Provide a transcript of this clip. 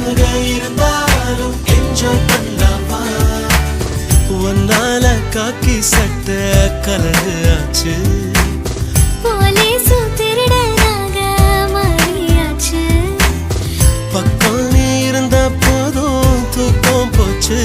இருந்தாலும் என்ஜாய் பண்ணலாமா உன்னால காக்கி சட்ட கலரு ஆச்சு போலீசு திருடனாக மாறியாச்சு பக்கம் நீ இருந்தா போதும் தூக்கம் போச்சு